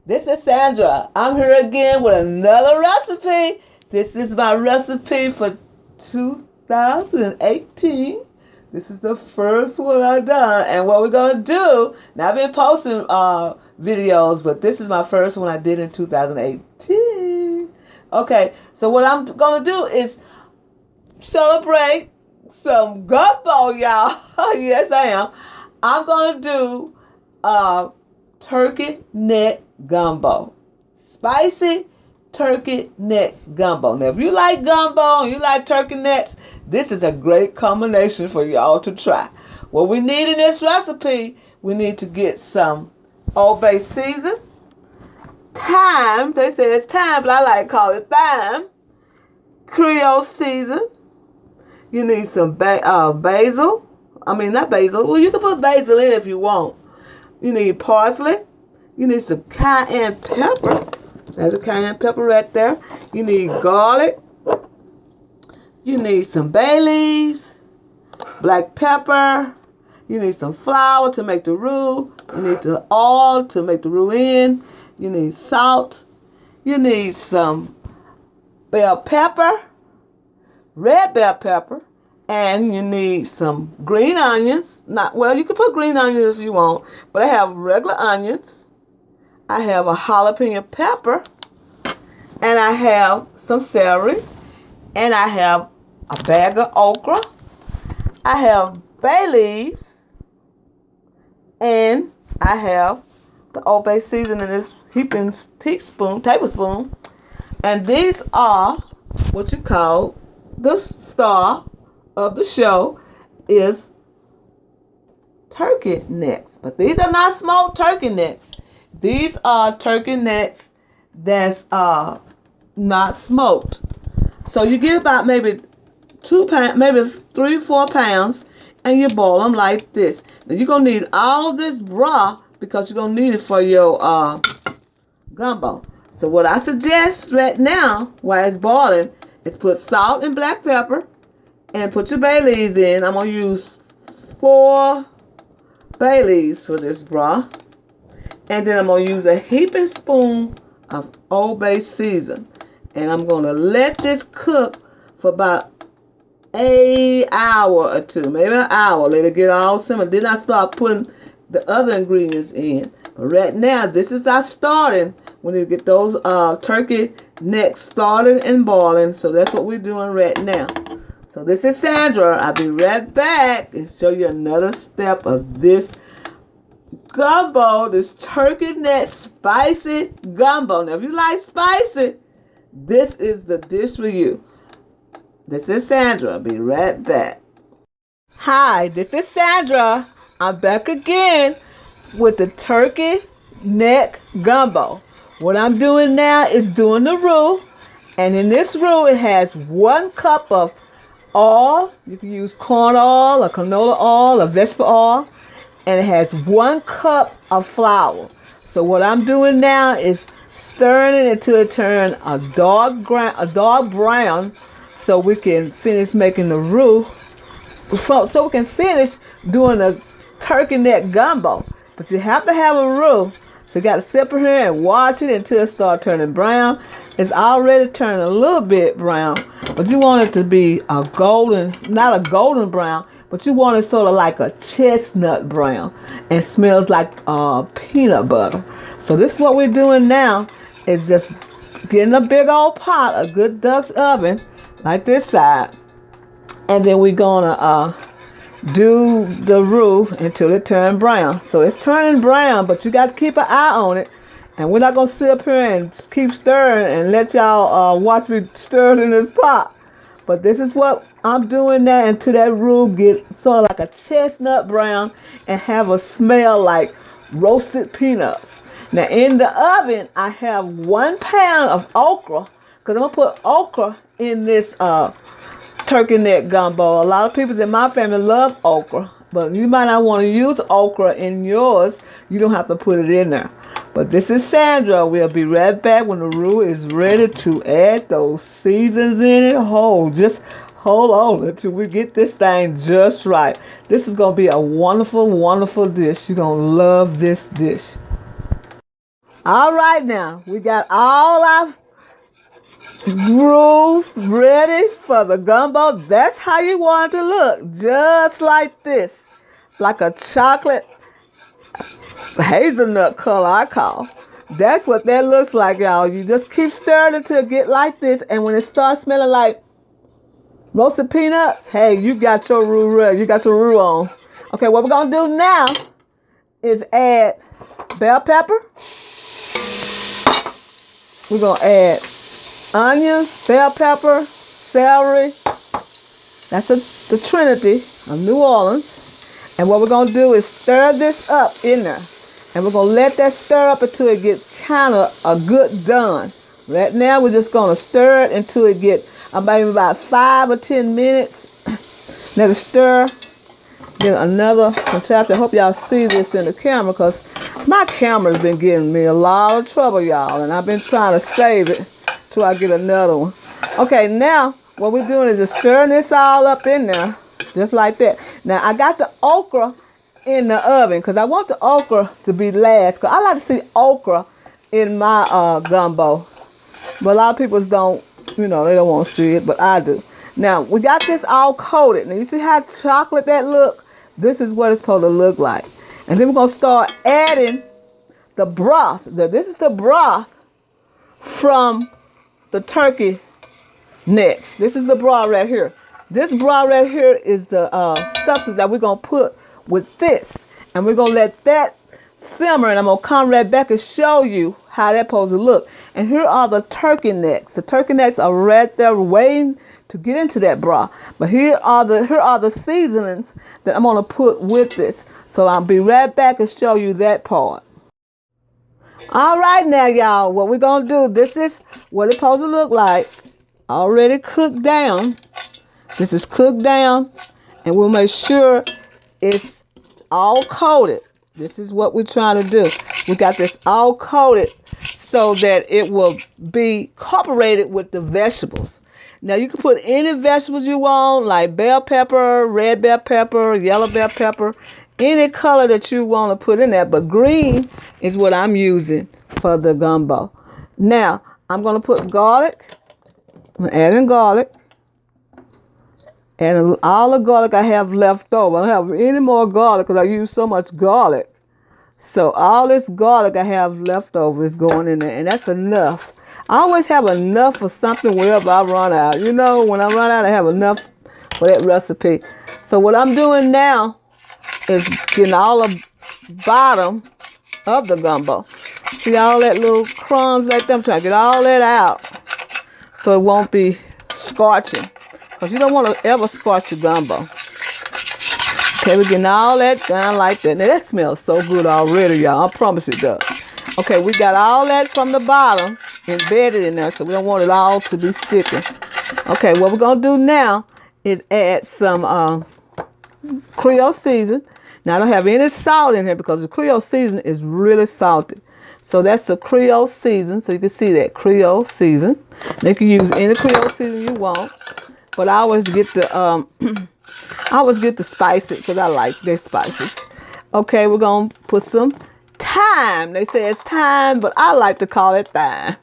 This is Sandra. I'm here again with another recipe. This is my recipe for 2018. This is the first one I've done. And what we're going to do, now I've been posting videos, but this is my first one I did in 2018. Okay, so what I'm going to do is celebrate some gumbo, y'all. Yes, I am. I'm going to do turkey neck gumbo. Spicy turkey necks gumbo. Now, if you like gumbo and you like turkey necks, this is a great combination for y'all to try. What we need in this recipe, we need to get some Old Bay season, thyme. They say it's thyme, but I like to call it thyme. Creole season. You need some basil. I mean, not basil. Well, you can put basil in if you want. You need parsley. You need some cayenne pepper. There's a cayenne pepper right there. You need garlic. You need some bay leaves, black pepper. You need some flour to make the roux. You need the oil to make the roux in. You need salt. You need some bell pepper, red bell pepper, and you need some green onions. You can put green onions if you want, but I have regular onions. I have a jalapeno pepper, and I have some celery, and I have a bag of okra. I have bay leaves, and I have the Old Bay seasoning in this heaping tablespoon, and these are what you call the star of the show is turkey necks. But these are not smoked turkey necks. These are turkey necks that's not smoked. So you get about maybe 2 pounds, maybe 3-4 pounds, and you boil them like this. Now you're gonna need all this broth because you're gonna need it for your gumbo. So what I suggest right now, while it's boiling, is put salt and black pepper, and put your bay leaves in. I'm gonna use 4 bay leaves for this broth. And then I'm going to use a heaping spoon of Old Bay season. And I'm going to let this cook for about an hour or 2, maybe an hour. Let it get all simmered. Then I start putting the other ingredients in. But right now, this is our starting. We need to get those turkey necks started and boiling. So that's what we're doing right now. So this is Sandra. I'll be right back and show you another step of this gumbo, this turkey neck spicy gumbo. Now, if you like spicy, this is the dish for you. This is Sandra. I'll be right back. Hi, this is Sandra. I'm back again with the turkey neck gumbo. What I'm doing now is doing the roux. And in this roux, it has 1 cup of oil. You can use corn oil or canola oil or vegetable oil. And it has 1 cup of flour. So what I'm doing now is stirring it until it turns a dark brown, so we can finish making the roux. So we can finish doing the turkey neck gumbo. But you have to have a roux. So you got to sit here and watch it until it starts turning brown. It's already turning a little bit brown, but you want it to be a golden, not a golden brown, but you want it sort of like a chestnut brown and smells like peanut butter. So this is what we're doing now, is just getting a big old pot, a good Dutch oven, like this side. And then we're going to do the roux until it turns brown. So it's turning brown, but you got to keep an eye on it. And we're not going to sit up here and keep stirring and let y'all watch me stir it in this pot. But this is what I'm doing now until that roux gets sort of like a chestnut brown and have a smell like roasted peanuts. Now in the oven, I have 1 pound of okra, because I'm going to put okra in this turkey neck gumbo. A lot of people in my family love okra, but you might not want to use okra in yours. You don't have to put it in there. But this is Sandra. We'll be right back when the roux is ready to add those seasons in it. Just hold on until we get this thing just right. This is going to be a wonderful, wonderful dish. You're going to love this dish. All right, now we got all our roux ready for the gumbo. That's how you want it to look, just like this, like a chocolate hazelnut color, I call. That's what that looks like, y'all. You just keep stirring until it get like this, and when it starts smelling like roasted peanuts, hey, you got your roux ready. You got your roux on. Okay, what we're gonna do now is add bell pepper. We're gonna add onions, bell pepper, celery. That's the Trinity of New Orleans. And what we're going to do is stir this up in there. And we're going to let that stir up until it gets kind of a good done. Right now, we're just going to stir it until it gets maybe about 5 or 10 minutes. Let it stir. Then another contraption. I hope y'all see this in the camera because my camera's been giving me a lot of trouble, y'all. And I've been trying to save it till I get another one. Okay, now what we're doing is just stirring this all up in there. Just like that. Now, I got the okra in the oven because I want the okra to be last. Because I like to see okra in my gumbo. But a lot of people don't, they don't want to see it, but I do. Now, we got this all coated. Now, you see how chocolate that look? This is what it's supposed to look like. And then we're going to start adding the broth. This is the broth from the turkey necks. This is the broth right here. This broth right here is the substance that we're going to put with this. And we're going to let that simmer. And I'm going to come right back and show you how that's supposed to look. And here are the turkey necks. The turkey necks are right there waiting to get into that broth. But here are the seasonings that I'm going to put with this. So I'll be right back and show you that part. All right now, y'all. What we're going to do, this is what it's supposed to look like. Already cooked down. This is cooked down, and we'll make sure it's all coated. This is what we're trying to do. We got this all coated so that it will be incorporated with the vegetables. Now, you can put any vegetables you want, like bell pepper, red bell pepper, yellow bell pepper, any color that you want to put in there, but green is what I'm using for the gumbo. Now, I'm going to put garlic. I'm adding garlic. And all the garlic I have left over. I don't have any more garlic because I use so much garlic. So all this garlic I have left over is going in there. And that's enough. I always have enough for something wherever I run out. When I run out, I have enough for that recipe. So what I'm doing now is getting all the bottom of the gumbo. See all that little crumbs like that? I'm trying to get all that out so it won't be scorching. Because you don't want to ever scorch your gumbo. Okay, we're getting all that down like that. Now, that smells so good already, y'all. I promise it does. Okay, we got all that from the bottom embedded in there, so we don't want it all to be sticking. Okay, what we're going to do now is add some Creole season. Now, I don't have any salt in here because the Creole season is really salty. So that's the Creole season. So you can see that Creole season. Now, you can use any Creole season you want. But I always get the spicy because I like their spices. Okay, we're gonna put some thyme. They say it's thyme, but I like to call it thyme.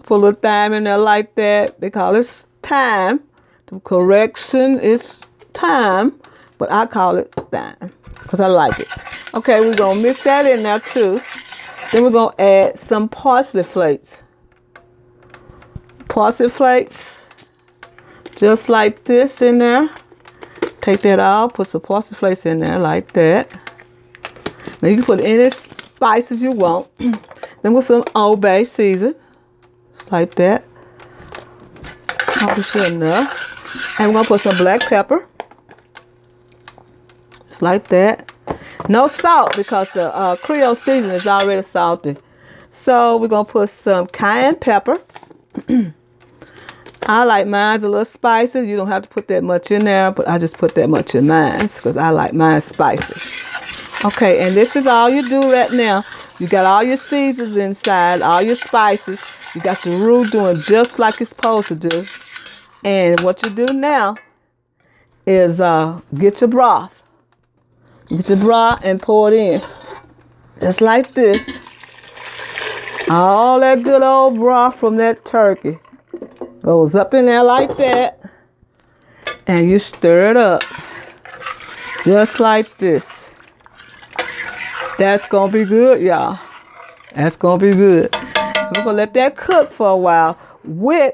Put a little thyme in there like that. They call it thyme. The correction is thyme, but I call it thyme because I like it. Okay, we're gonna mix that in there too. Then we're gonna add some parsley flakes. Parsley flakes. Just like this in there. Take that out, put some parsley flakes in there like that. Now you can put any spices you want. Then with some Old Bay season. Just like that. Probably sure enough. And we're going to put some black pepper. Just like that. No salt because the Creole season is already salty. So we're going to put some cayenne pepper. I like mine a little spicy. You don't have to put that much in there, but I just put that much in mine because I like mine spicy. Okay, and this is all you do right now. You got all your seasons inside, all your spices. You got your roux doing just like it's supposed to do. And what you do now is get your broth. Get your broth and pour it in. Just like this. All that good old broth from that turkey goes up in there like that. And you stir it up. Just like this. That's going to be good, y'all. That's going to be good. We're going to let that cook for a while with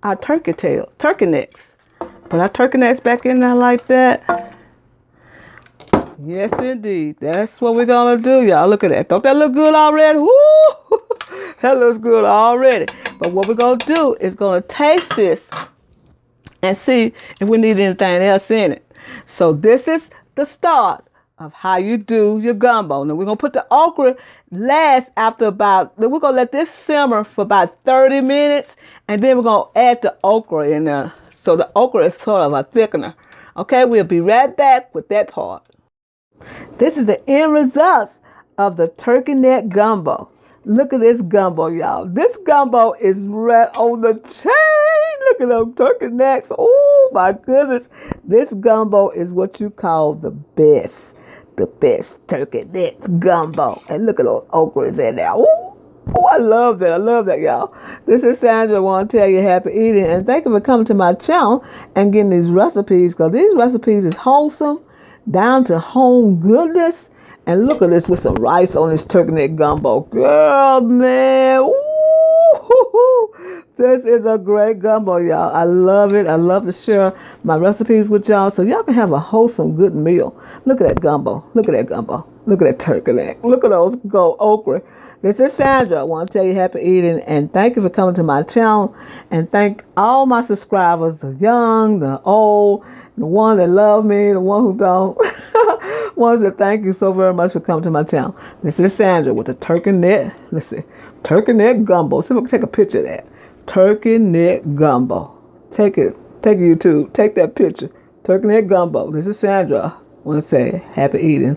our turkey necks. Put our turkey necks back in there like that. Yes, indeed. That's what we're going to do, y'all. Look at that. Don't that look good already? Woo! That looks good already. But what we're going to do is going to taste this and see if we need anything else in it. So this is the start of how you do your gumbo. Now we're going to put the okra last after we're going to let this simmer for about 30 minutes. And then we're going to add the okra in there. So the okra is sort of a thickener. Okay, we'll be right back with that part. This is the end result of the turkey neck gumbo. Look at this gumbo, y'all. This gumbo is right on the chain. Look at those turkey necks. Oh, my goodness. This gumbo is what you call the best. The best turkey neck gumbo. And look at those okras in there. Oh, I love that. I love that, y'all. This is Sandra. I want to tell you happy eating. And thank you for coming to my channel and getting these recipes. Because these recipes is wholesome, down to home goodness. And look at this with some rice on this turkey neck gumbo. Girl, man. Ooh, this is a great gumbo, y'all. I love it. I love to share my recipes with y'all so y'all can have a wholesome, good meal. Look at that gumbo. Look at that gumbo. Look at that turkey neck. Look at those gold okra. This is Sandra. I want to tell you happy eating. And thank you for coming to my channel. And thank all my subscribers, the young, the old, the one that love me, the one who don't. Want to thank you so very much for coming to my channel. This is Sandra with the turkey neck. Let's see. Turkey neck gumbo. See if we can take a picture of that. Turkey neck gumbo. Take it. Take YouTube. Take that picture. Turkey neck gumbo. This is Sandra. I want to say happy eating.